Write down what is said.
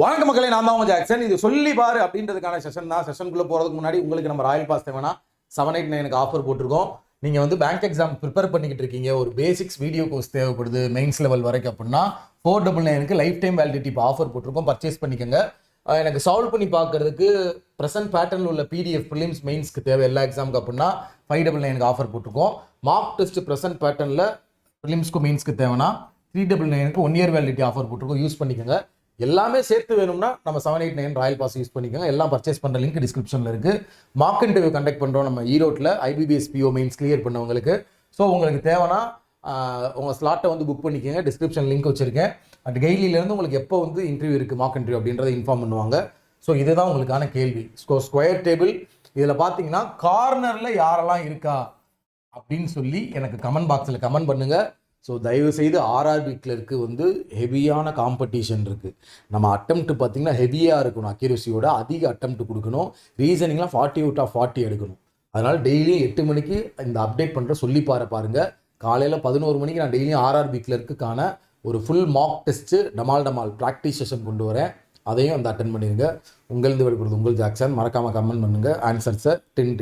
வணக்க மக்களே, நான் தான் உங்க ஜாக்சன். இது சொல்லி பாரு அப்படின்றதுக்கான செஷன் தான். செஷனுக்குள்ள போறதுக்கு முன்னாடி உங்களுக்கு நம்ம ராயல் பாஸ் தேவைன்னா 789 ஆஃபர் போட்டிருக்கோம். நீங்க வந்து பேங்க் எக்ஸாம் ப்ரிப்பேர் பண்ணிக்கிட்டு இருக்கீங்க, ஒரு பேசிக்ஸ் வீடியோ கோர்ஸ் தேவைப்படுது மெயின்ஸ் லெவல் வரைக்கும் அப்படின்னா 499 லைஃப் டைம் வேலிடிட்டி இப்போ ஆஃபர் போட்டிருக்கோம். பர்ச்சேஸ் பண்ணிக்கோங்க. எனக்கு சால்வ் பண்ணி பார்க்கறதுக்கு ப்ரெசென்ட் பேட்டர்னில் உள்ள பிடிஎஃப் ப்ரிலிம்ஸ் மெயின்ஸ்க்கு தேவை எல்லா எக்ஸாமுக்கு அப்படின்னா 599 ஆஃபர் போட்டிருக்கோம். மார்க் டெஸ்ட் ப்ரெசென்ட் பேட்டர்னில் ப்ரிலிம்ஸ்க்கு மெயின்ஸ்க்கு தேவைன்னா 399 1 இயர் வேலிடிட்டி ஆஃபர் போட்டிருக்கோம். யூஸ் பண்ணிக்கோங்க. எல்லாமே சேர்த்து வேணும்னா நம்ம 789 ராயல் பாஸ் யூஸ் பண்ணிக்கோங்க. எல்லாம் பர்ச்சேஸ் பண்ணுற லிங்க் டிஸ்கிரிப்ஷனில் இருக்குது. மார்க் இன்டர்வியூ கண்டக்ட் பண்ணுறோம் நம்ம ஈரோட்டில் IBBS PO மெயின்ஸ் கிளியர் பண்ணவங்களுக்கு. ஸோ உங்களுக்கு தேவைன்னா உங்கள் ஸ்லாட்டை வந்து புக் பண்ணிக்கோங்க. டிஸ்கிரிப்ஷன் லிங்க் வச்சுருக்கேன். அட் கெய்லியிலேருந்து உங்களுக்கு எப்போ வந்து இன்டர்வியூ இருக்குது, மார்க் இன்டர்வியூ அப்படின்றத இன்ஃபார்ம் பண்ணுவாங்க. ஸோ இதுதான் உங்களுக்கான கேள்வி. ஸ்கொயர் டேபிள் இதில் பார்த்தீங்கன்னா கார்னரில் யாரெல்லாம் இருக்கா அப்படின்னு சொல்லி எனக்கு கமெண்ட் பாக்ஸில் கமெண்ட் பண்ணுங்கள். ஸோ தயவுசெய்து RRB கிளர்க்கு வந்து ஹெவியான காம்படிஷன் இருக்குது. நம்ம அட்டெம்ப்ட் பார்த்திங்கன்னா ஹெவியாக இருக்கணும், அக்யூரஸியோட அதிக அட்டெம்ப்ட் கொடுக்கணும். ரீசனிங்லாம் 40 out of 40 எடுக்கணும். அதனால் டெய்லியும் 8 மணிக்கு இந்த அப்டேட் பண்ணுற சொல்லி பாருங்கள். காலையில் 11 மணிக்கு நான் டெய்லியும் RRB கிளர்க்குக்கான ஒரு ஃபுல் மார்க் டெஸ்ட்டு டமால் ப்ராக்டிஸ் செஷன் கொண்டு வரேன். அதையும் வந்து அட்டன் பண்ணிடுங்க. உங்களது வெளிப்படுது உங்கள் ஜாக்சன். மறக்காமல் கமெண்ட் பண்ணுங்கள் ஆன்சர்ஸை. 10